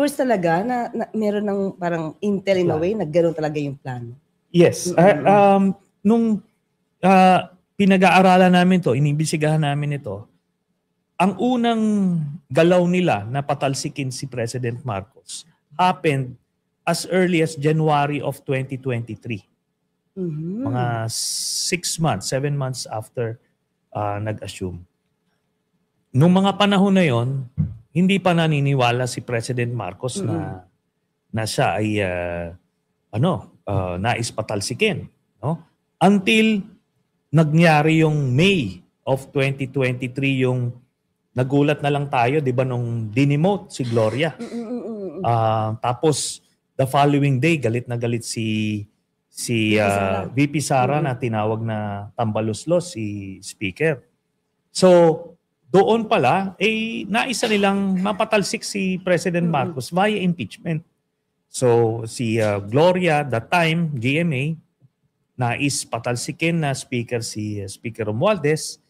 words talaga na meron ng parang intel in a way na gano'n talaga yung plano. Yes. Nung pinag-aaralan namin to, inimbisigahan namin ito, ang unang galaw nila na patalsikin si President Marcos happened as early as January of 2023. Mga 6 months, 7 months after nag-assume. Nung mga panahon na yon, hindi pa naniniwala si President Marcos na siya ay nais patalsikin, no? Until nagyari yung May of 2023, yung nagulat na lang tayo, 'di ba, nung dinemote si Gloria. Tapos the following day galit na galit si VP Sara na tinawag na tambaluslos si Speaker. So doon pala, naisa nilang mapatalsik si President Marcos via impeachment. So si Gloria, that time, GMA, nais patalsikin na speaker si Speaker Romualdez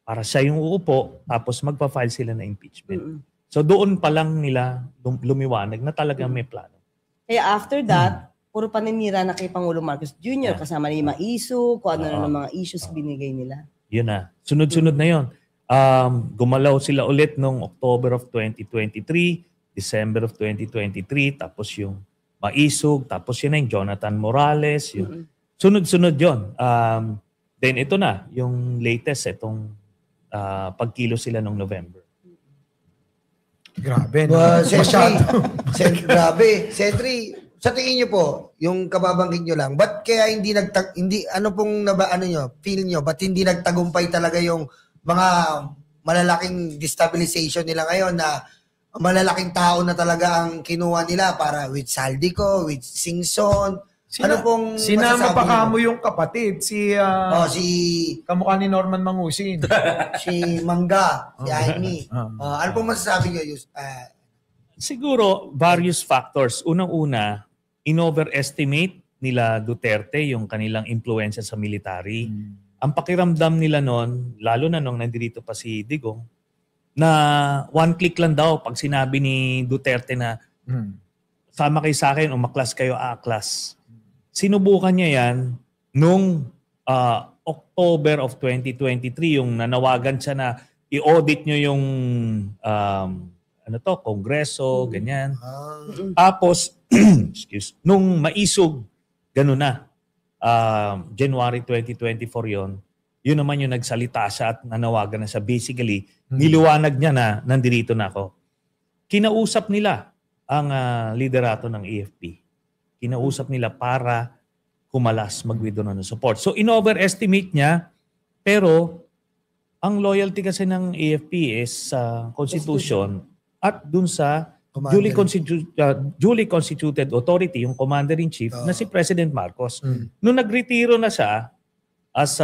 para siya yung uupo, tapos magpa-file sila na impeachment. So doon pa lang nila lumiwanag na talagang may plano. Kaya after that, puro paninira na kay Pangulong Marcos Jr. Kasama na yung mga issue, kung ano na mga issues binigay nila. Yun na. Sunod-sunod na yun. Gumalaw sila ulit noong October of 2023, December of 2023, tapos yung Maisog, tapos yun na yung Jonathan Morales. Yung sunod-sunod yun. Then ito na, yung latest, itong pagkilo sila noong November. Grabe. Grabe. Sentry, sa tingin niyo po, yung kababanggit niyo lang, ba't kaya feel niyo, ba't hindi nagtagumpay talaga yung mga malalaking destabilization nila ngayon na malalaking tao na talaga ang kinuha nila para with Saldico, with Singson. Sinama pa kamo yung kapatid, si kamukha ni Norman Mangusin. Si Mangga, si Aimee. Ano pong masasabi niyo? Siguro, various factors. Unang-una, in-overestimate nila Duterte yung kanilang influensya sa military. Ang pakiramdam nila noon, lalo na nung nandito pa si Digong, na one click lang daw pag sinabi ni Duterte na sama kayo sa akin, umaklas kayo, aaklas. Sinubukan niya yan nung October of 2023, yung nanawagan siya na i-audit nyo yung Kongreso, ganyan. Tapos, nung Maisog, gano'n na. January 2024 yun naman yung nagsalita siya at nanawagan na siya. Basically, niliwanag niya na nandirito na ako. Kinausap nila ang liderato ng AFP. Kinausap nila para kumalas, mag-withdraw ng support. So, in-overestimate niya, pero ang loyalty kasi ng AFP is sa Constitution at dun sa duly constituted authority, yung Commander-in-Chief, na si President Marcos. Nung nagretiro na siya as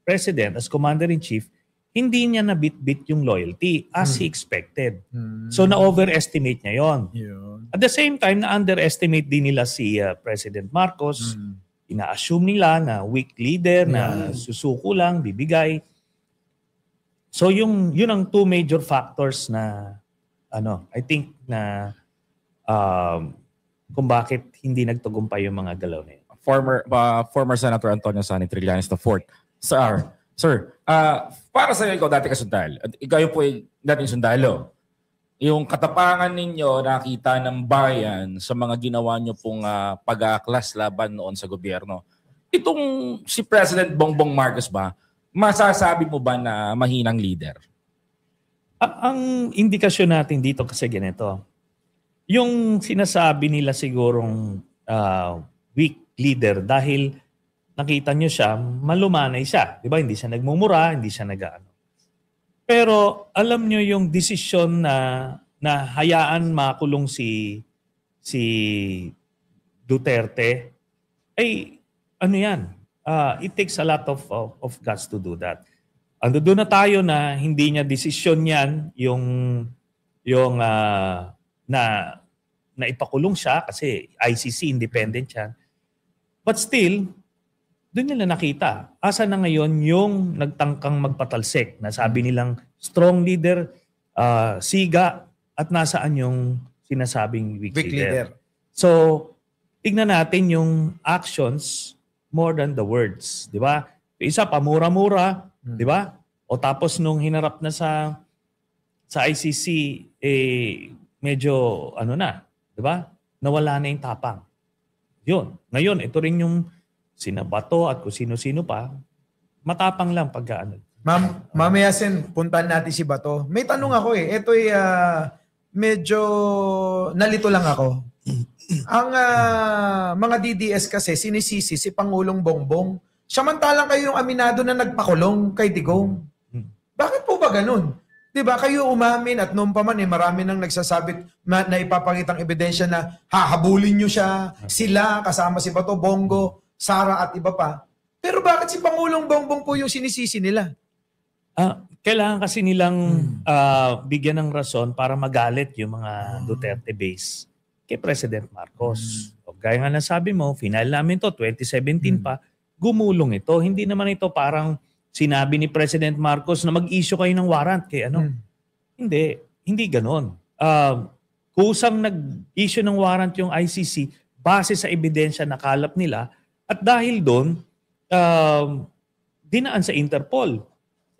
President, as Commander-in-Chief, hindi niya nabit-bit yung loyalty as he expected. So na-overestimate niya yon. At the same time, na-underestimate din nila si President Marcos. Ina-assume nila na weak leader, na susuko lang, bibigay. So yun ang two major factors na I think na kung bakit hindi nagtagumpay yung mga galaw na yun. Former Senator Antonio Sani Trillanes IV. Sir, para sa iyo, ikaw dati kasundal. At ikaw po ay dating sundalo. Yung katapangan ninyo nakita ng bayan sa mga ginawa nyo pong pag-aaklas laban noon sa gobyerno. Itong si President Bongbong Marcos ba, masasabi mo ba na mahinang leader? Ang indikasyon natin dito kasi ganito. Yung sinasabi nila sigurong weak leader dahil nakita nyo siya, malumanay siya. Diba? Hindi siya nagmumura, hindi siya nag-ano. Pero alam nyo yung desisyon na hayaan makulong si Duterte, ay ano yan? It takes a lot of guts to do that. Ando doon na tayo na hindi niya desisyon yan yung na ipakulong siya kasi ICC independent yan. But still, doon nila nakita. Asa na ngayon yung nagtangkang magpatalsik na sabi nilang strong leader, siga, at nasaan yung sinasabing weak Weak leader. leader. So, tignan natin yung actions more than the words. Di ba? Isa, pamura-mura. Di ba? O tapos nung hinarap na sa ICC, medyo di ba? Nawala na yung tapang. Yun. Ngayon, ito rin yung sinabato at kung sino-sino pa, matapang lang pagka Mamaya Sen, puntahan natin si Bato. May tanong ako Ito'y medyo nalito lang ako. Ang mga DDS kasi sinisisi si Pangulong Bongbong. Samantalang kayo yung aminado na nagpakulong kay Digong. Bakit po ba ganun? Diba, kayo umamin at noon pa man marami nang nagsasabit na ipapakitang ebidensya na hahabulin nyo siya, sila, kasama si Bato, Bongo, Sara at iba pa. Pero bakit si Pangulong Bongbong po yung sinisisi nila? Kailangan kasi nilang bigyan ng rason para magalit yung mga Duterte base kay President Marcos. Gaya nga nasabi mo, final namin to 2017 pa, gumulong ito. Hindi naman ito parang sinabi ni President Marcos na mag-issue kayo ng warrant kay Hindi ganon. Kusang nag-issue ng warrant yung ICC base sa ebidensya na kalap nila at dahil doon, dinaan sa Interpol.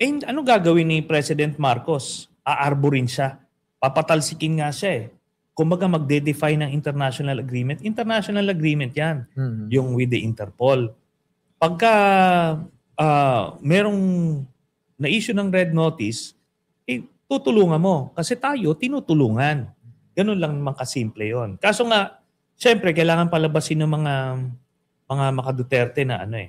Ano gagawin ni President Marcos? Aarborin siya. Papatalsikin nga siya Kumbaga magde-defy ng international agreement. International agreement yan. Yung with the Interpol. Pagka merong na-issue ng red notice, tutulungan mo. Kasi tayo, tinutulungan. Ganun lang naman kasimple yon. Kaso nga, syempre, kailangan palabasin ng mga Duterte na na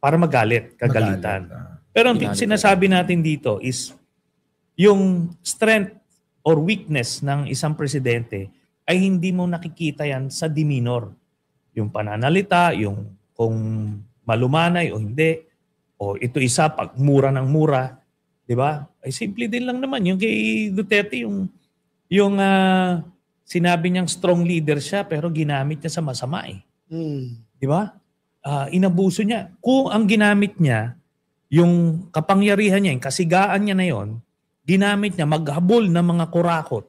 para kagalitan. Pero ang sinasabi natin dito is yung strength or weakness ng isang presidente ay hindi mo nakikita yan sa demeanor. Yung pananalita, yung kung malumanay o hindi, o ito isa pag mura ng mura, di ba? Ay simple din lang naman. Yung kay Duterte, yung sinabi niyang strong leader siya pero ginamit niya sa masama Di ba? Inabuso niya. Kung ang ginamit niya, yung kapangyarihan niya, yung kasigaan niya na yon, ginamit niya maghabol ng mga kurakot.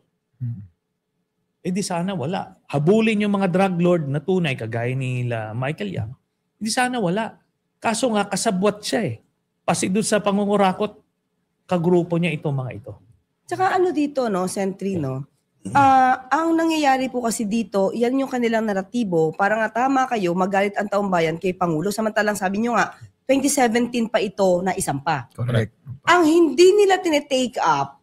Di sana wala. Habulin yung mga drug lord na tunay, kagaya nila Michael Yang, di sana wala. Kaso nga, kasabwat siya Pasidod sa pangungurakot, kagrupo niya itong mga ito. Tsaka dito, Sentry, ang nangyayari po kasi dito, yan yung kanilang naratibo. Para nga tama kayo, magalit ang taong bayan kay Pangulo. Samantalang sabi nyo nga, 2017 pa ito na isampa. Correct. Ang hindi nila tinetake up,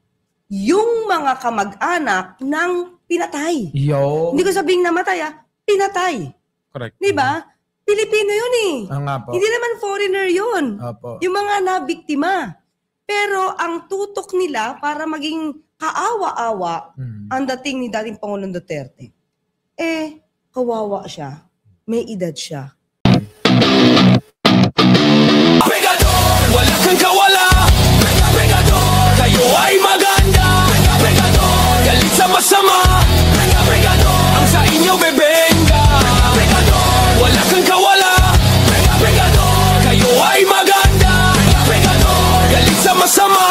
yung mga kamag-anak ng pinatay. Hindi ko sabing namatay, pinatay. Correct. Diba? Pilipino yun po. Hindi naman foreigner yun. Opo. Yung mga nabiktima. Pero ang tutok nila para maging kaawa-awa ang dating ni dating Pangulong Duterte. Kawawa siya. May edad siya. Pegador, wala kang kawala. Pegador, kayo ay maganda. Pegador, galit sa masama. Pegador, ang sa inyo bebenga. Pegador, wala kang kawala. Pegador, kayo ay maganda. Pegador, galit sa masama.